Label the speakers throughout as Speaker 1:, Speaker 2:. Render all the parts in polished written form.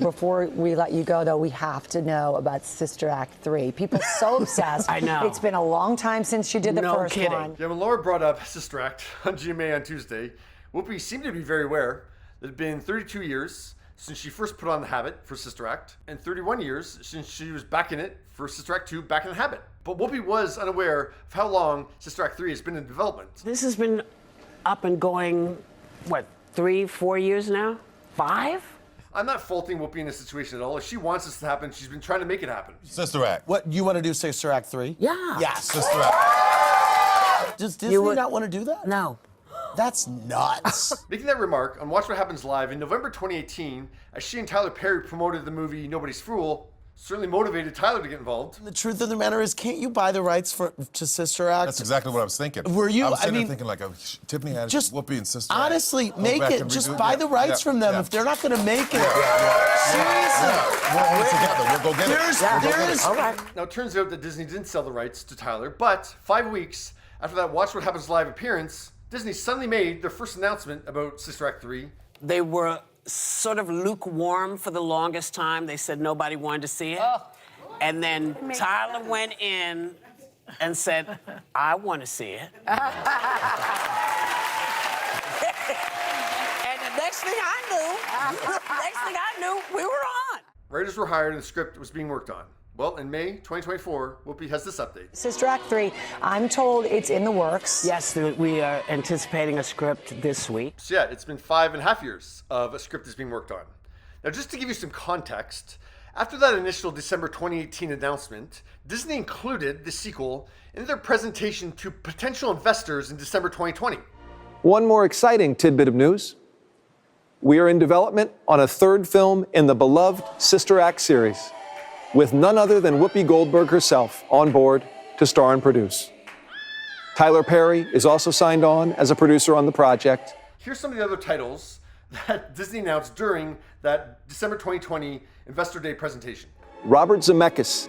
Speaker 1: Before we let you go, though, we have to know about Sister Act 3. People are so obsessed.
Speaker 2: I know.
Speaker 1: It's been a long time since you did the first one.
Speaker 3: Yeah, when Laura brought up Sister Act on GMA on Tuesday, Whoopi seemed to be very aware that it had been 32 years since she first put on the habit for Sister Act, and 31 years since she was back in it for Sister Act 2, Back in the Habit. But Whoopi was unaware of how long Sister Act 3 has been in development.
Speaker 2: This has been up and going, what, 3-4 years now? 5?
Speaker 3: I'm not faulting Whoopi in this situation at all. If she wants this to happen, she's been trying to make it happen.
Speaker 4: Sister Act.
Speaker 5: What, you want to do Sister Act 3?
Speaker 2: Yeah.
Speaker 5: Yes.
Speaker 4: Sister Act.
Speaker 5: Does Disney not want to do that?
Speaker 2: No.
Speaker 5: That's nuts.
Speaker 3: Making that remark on Watch What Happens Live in November 2018, as she and Tyler Perry promoted the movie Nobody's Fool, certainly motivated Tyler to get involved.
Speaker 5: The truth of the matter is, can't you buy the rights to Sister Act?
Speaker 4: That's exactly what I was thinking.
Speaker 5: Were you?
Speaker 4: I was sitting
Speaker 5: I
Speaker 4: there
Speaker 5: mean,
Speaker 4: thinking like, Tiffany had
Speaker 5: just
Speaker 4: Whoopi and Sister
Speaker 5: honestly,
Speaker 4: Act.
Speaker 5: make it. Just buy the rights from them if they're not going to make it. Seriously.
Speaker 4: We'll work together. We'll go get it.
Speaker 2: All right.
Speaker 3: Now, it turns out that Disney didn't sell the rights to Tyler, but 5 weeks after that Watch What Happens Live appearance, Disney suddenly made their first announcement about Sister Act 3.
Speaker 2: They were sort of lukewarm for the longest time. They said nobody wanted to see it. Oh. And then Tyler went in and said, I want to see it. And the next thing I knew, we were on.
Speaker 3: Writers were hired and the script was being worked on. Well, in May 2024, Whoopi has this update.
Speaker 1: Sister Act 3, I'm told it's in the works.
Speaker 2: Yes, we are anticipating a script this week.
Speaker 3: So yeah, it's been 5.5 years of a script that's being worked on. Now, just to give you some context, after that initial December 2018 announcement, Disney included the sequel in their presentation to potential investors in December 2020.
Speaker 6: One more exciting tidbit of news. We are in development on a third film in the beloved Sister Act series, with none other than Whoopi Goldberg herself on board to star and produce. Tyler Perry is also signed on as a producer on the project.
Speaker 3: Here's some of the other titles that Disney announced during that December 2020 Investor Day presentation.
Speaker 6: Robert Zemeckis,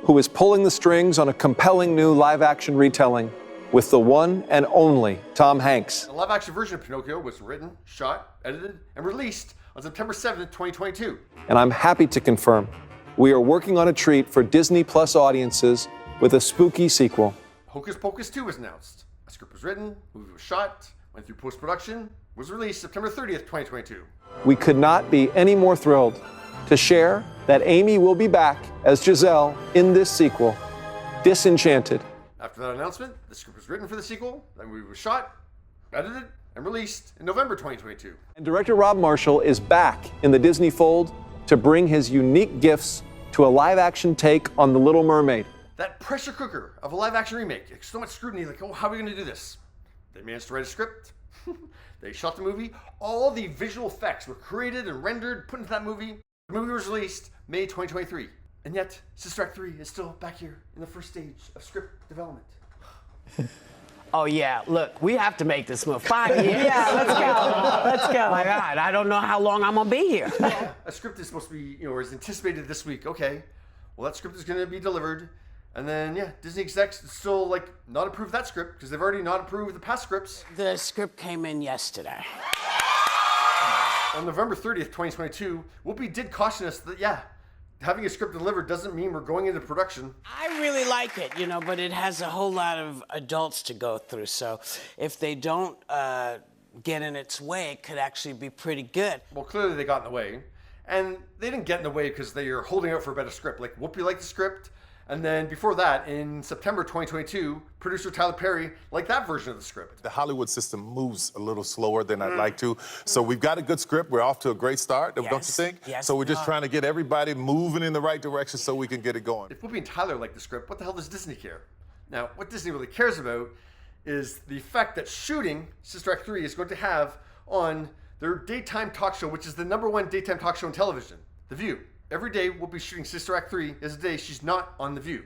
Speaker 6: who is pulling the strings on a compelling new live-action retelling with the one and only Tom Hanks.
Speaker 3: The live-action version of Pinocchio was written, shot, edited, and released on September 7th, 2022.
Speaker 6: And I'm happy to confirm we are working on a treat for Disney Plus audiences with a spooky sequel.
Speaker 3: Hocus Pocus 2 was announced. A script was written, movie was shot, went through post-production, was released September 30th, 2022.
Speaker 6: We could not be any more thrilled to share that Amy will be back as Giselle in this sequel, Disenchanted.
Speaker 3: After that announcement, the script was written for the sequel, the movie was shot, edited, and released in November 2022.
Speaker 6: And director Rob Marshall is back in the Disney fold to bring his unique gifts to a live-action take on The Little Mermaid.
Speaker 3: That pressure cooker of a live-action remake. So much scrutiny, like, oh, how are we going to do this? They managed to write a script. They shot the movie. All the visual effects were created and rendered, put into that movie. The movie was released May 2023. And yet, Sister Act 3 is still back here in the first stage of script development.
Speaker 2: Oh, yeah. Look, we have to make this move. 5 years.
Speaker 1: Yeah, let's go. Let's go.
Speaker 2: My God, I don't know how long I'm going to be here.
Speaker 3: A script is supposed to be, or is anticipated this week. Okay. Well, that script is going to be delivered. And then, yeah, Disney execs still, not approve that script because they've already not approved the past scripts.
Speaker 2: The script came in yesterday.
Speaker 3: On November 30th, 2022, Whoopi did caution us that, yeah, having a script delivered doesn't mean we're going into production.
Speaker 2: I really like it, but it has a whole lot of adults to go through. So if they don't get in its way, it could actually be pretty good.
Speaker 3: Well, clearly they got in the way. And they didn't get in the way because they are holding out for a better script. Like, Whoopi liked the script. And then before that, in September 2022, producer Tyler Perry liked that version of the script.
Speaker 4: The Hollywood system moves a little slower than I'd like to. So we've got a good script. We're off to a great start, don't you think?
Speaker 2: Yes.
Speaker 4: So we're just trying to get everybody moving in the right direction so we can get it going.
Speaker 3: If Whoopi and Tyler like the script, what the hell does Disney care? Now, what Disney really cares about is the effect that shooting Sister Act 3 is going to have on their daytime talk show, which is the #1 daytime talk show on television, The View. Every day Whoopi shooting Sister Act 3 is a day she's not on The View.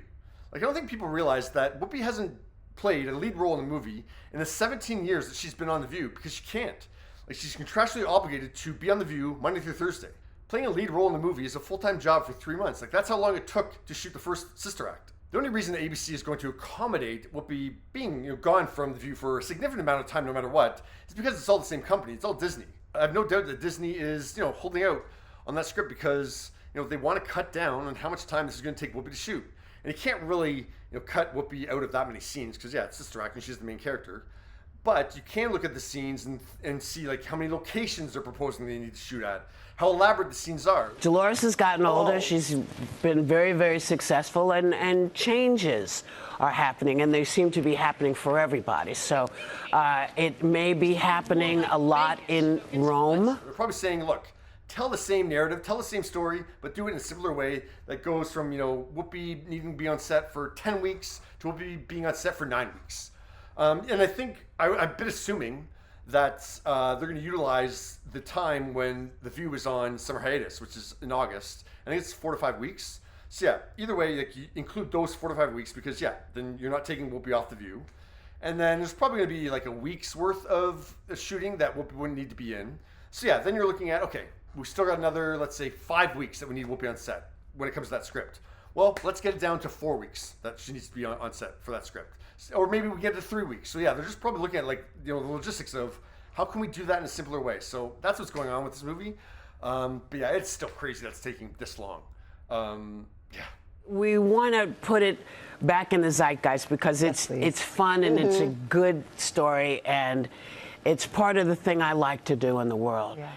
Speaker 3: I don't think people realize that Whoopi hasn't played a lead role in a movie in the 17 years that she's been on The View because she can't. She's contractually obligated to be on The View Monday through Thursday. Playing a lead role in a movie is a full-time job for 3 months. That's how long it took to shoot the first Sister Act. The only reason that ABC is going to accommodate Whoopi being gone from The View for a significant amount of time no matter what is because it's all the same company. It's all Disney. I have no doubt that Disney is holding out on that script because they want to cut down on how much time this is going to take Whoopi to shoot. And you can't really cut Whoopi out of that many scenes because it's Sister Act and she's the main character. But you can look at the scenes and see like how many locations they're proposing they need to shoot at, how elaborate the scenes are.
Speaker 2: Dolores has gotten older. She's been very, very successful, and changes are happening, and they seem to be happening for everybody. So it may be happening a lot in Rome.
Speaker 3: They're probably saying, look, tell the same narrative, tell the same story, but do it in a simpler way that goes from, Whoopi needing to be on set for 10 weeks to Whoopi being on set for 9 weeks. And I think, I've been assuming that they're going to utilize the time when The View was on summer hiatus, which is in August. I think it's 4 to 5 weeks. So yeah, either way, like, you include those 4 to 5 weeks because then you're not taking Whoopi off The View. And then there's probably going to be like a week's worth of shooting that Whoopi wouldn't need to be in. So yeah, then you're looking at, okay, we still got another, let's say 5 weeks that we need Whoopi on set when it comes to that script. Well, let's get it down to 4 weeks that she needs to be on set for that script. Or maybe we get it to 3 weeks. So yeah, they're just probably looking at like, the logistics of how can we do that in a simpler way. So that's what's going on with this movie. But yeah, it's still crazy that it's taking this long. Yeah.
Speaker 2: We want to put it back in the zeitgeist because it's fun and it's a good story, and it's part of the thing I like to do in the world.
Speaker 1: Yeah.